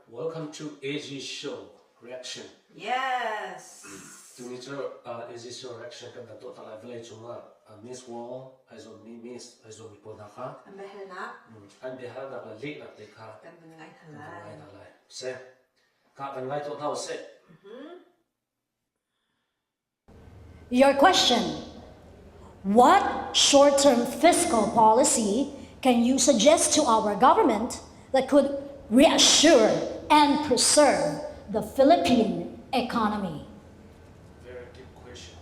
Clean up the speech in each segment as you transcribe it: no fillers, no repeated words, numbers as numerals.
Welcome to AG Show Reaction. Yes. To meet AG Show Reaction kan kan total level cuma Miss Wall, aizo mi Miss, aizo mi podaka. Ang behel na. An behal nak la lit nak dekha. Kan bengai Kan thalai. talai. Se. Ka bengai to tau se. Your question: what short-term fiscal policy can you suggest to our government that could reassure and preserve the Philippine economy? Very deep question.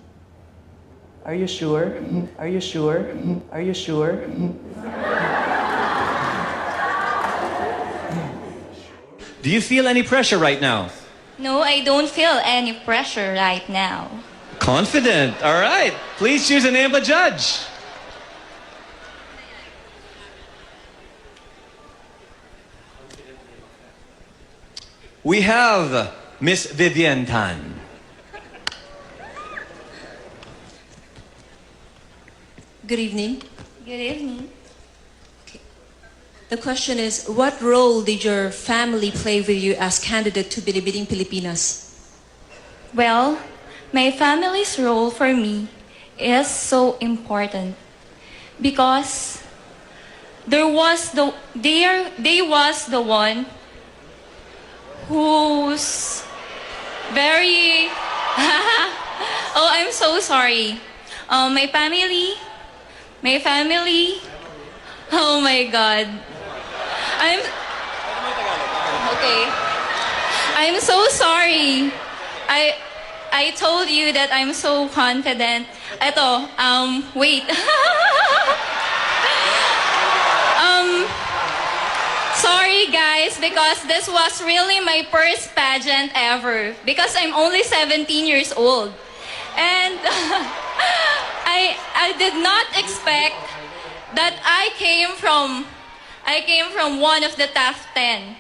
Are you sure? Are you sure? Are you sure? Do you feel any pressure right now? No, I don't feel any pressure right now. Confident. All right. Please choose a name of a judge. We have Miss Vivian Tan. Good evening. Good evening. The question is, what role did your family play with you as candidate to Binibining Pilipinas? Well, my family's role for me is so important because they was the one who's very oh, I'm so sorry. My family, oh my God. Okay. I'm so sorry. I told you that I'm so confident. Eto, wait. Sorry guys, because this was really my first pageant ever. Because I'm only 17 years old. And I did not expect that I came from one of the top 10.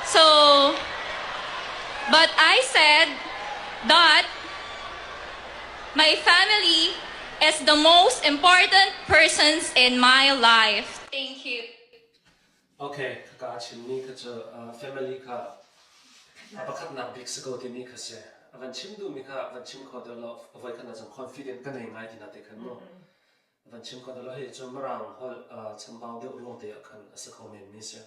So, but I said that my family is the most important persons in my life. Thank you. Okay, ka chim ni ka family ka. Apakat na big sego ti ni ka se. Avan chim du mi ka avan chim ko de lo avoid kan na confident kan nei ngai ti na te kan no. Avan chim ko de lo he chum marang hol chambao de ro de kan asa ko men mi se.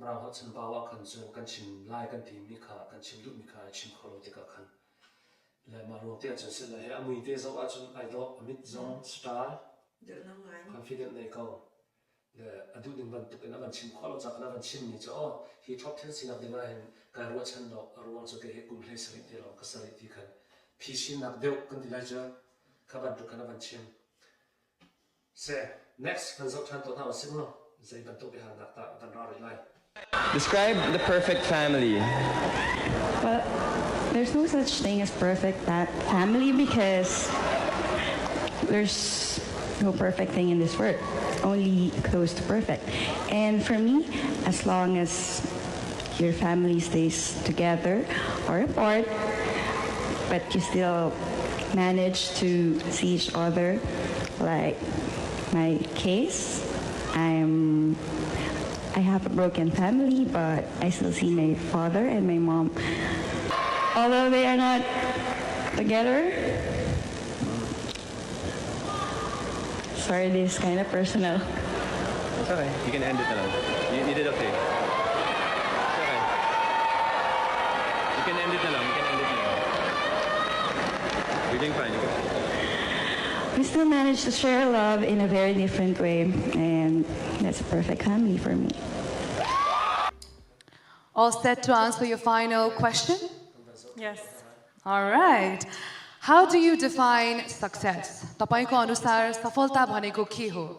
Marang hol chambao kan chu kan chim lai kan ti mi ka kan chim du mi ka chim ko lo te ka kan. Le ma ro te chen se le he amui te zo a chun ai do amit zong star Được nông ngai. confident nei ko. I do think that in a chim quality of another chimney to all he top 10 sin of the line can watch and or want to get good place with the facility can PC nak deu kan dilaja kaban to kan of chim say next consultant to now signal zai ban to behind that than rari line. Describe the perfect family. Well, there's no such thing as perfect family because there's no perfect thing in this world, only close to perfect. And for me, as long as your family stays together or apart, but you still manage to see each other, like my case, I have a broken family, but I still see my father and my mom. Although they are not together. Sorry, this is kind of personal. It's okay. You can end it now. You did okay. It's okay. You can end it now. You can end it now. You're doing fine. We still manage to share love in a very different way, and that's a perfect family for me. All set to answer your final question? Yes. All right. How do you define success? तपाईको अनुसार सफलता भनेको के हो?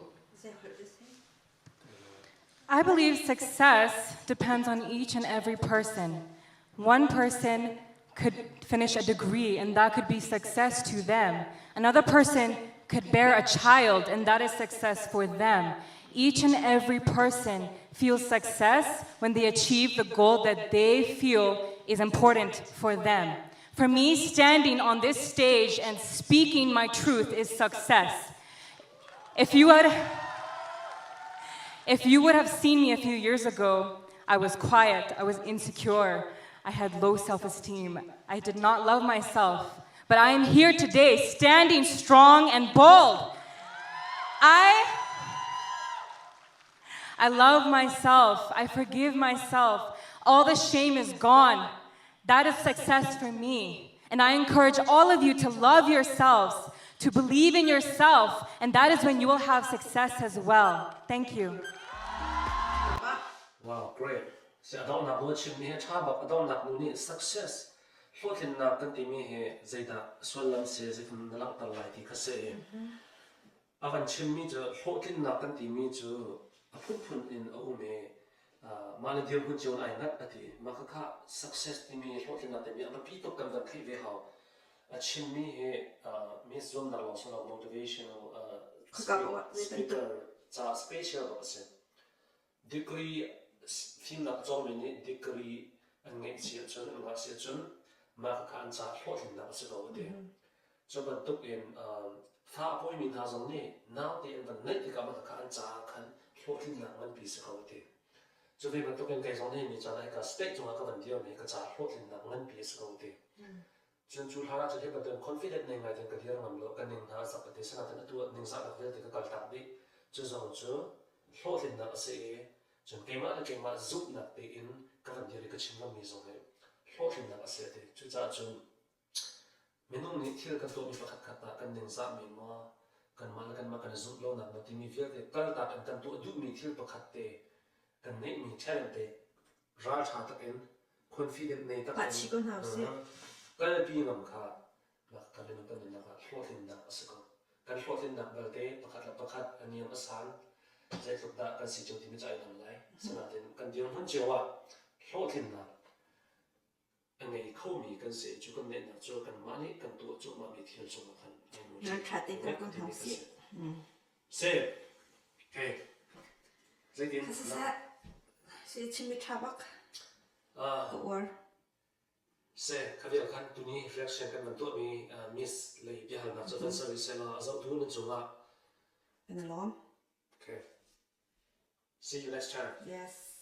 I believe success depends on each and every person. One person could finish a degree and that could be success to them. Another person could bear a child and that is success for them. Each and every person feels success when they achieve the goal that they feel is important for them. For me, standing on this stage and speaking my truth is success. If you would have seen me a few years ago, I was quiet, I was insecure, I had low self-esteem, I did not love myself. But I am here today, standing strong and bold. I love myself, I forgive myself, all the shame is gone. That is success for me. And I encourage all of you to love yourselves, to believe in yourself, and that is when you will have success as well. Thank you. Wow, great. So I don't know what you mean. I don't know success. What in that can be here? Zeta Solam says if in the latter light, he can say. Avan chimney to what in that can be me to a put in Ome. Maladio good John, I not at it. Makaka success to me, what in that me. I'm a people can the TV how a chimney here, Miss Zonda also motivational speaker, spatial degree. Film nak jom ini degree angin siapun angin siapun maka kan cah hotin nak sekolah deh. Coba tuk in fah apa yang minta jom ni, now di internet di kamar kan cah kan hotin nak man bisa sekolah deh. Coba bentuk yang kayak jom ni misalnya kan state cuma kan dia ni kan cah hotin nak man bisa sekolah deh. Jadi harap jadi betul confident nih ngajen kerja ngambil kan yang harus seperti sana tu ning sahaja dia tiga kali tapi jadi hotin nak se Jom kema zoom nak in kawan dia dekat cina misal ni, hotin nak asyik deh. Jadi jom menung ni tiada kan tu misalkan kata kan nengsa mema kan malah kan makan zoom lo nak nanti mi feel deh. Kalau tak kan tu adu mi tiada pakat deh, kan ni mi talent deh. Rajah tak in confident ni tak. Patchikun house ya. Kalau bingung kah, nak kan nak hotin nak asyik. Kan hotin nak berde pakat ani yang asal. Saya tu tak kan si jom tiada cai dalam lai. Senatin kan dia pun jawab, hotin nak. Angai kau mi kan si juga ni nak juga kan mana kan tu juga mami tiada juga kan. Nak chatting kan house. Se, okay. Jadi Si chimney tabak. Or. Se, kami akan tuni reflection kan bentuk mi miss lagi biar nak coba service lah. Asal tu nak coba. In the lawn. Okay. See you next time. Yes.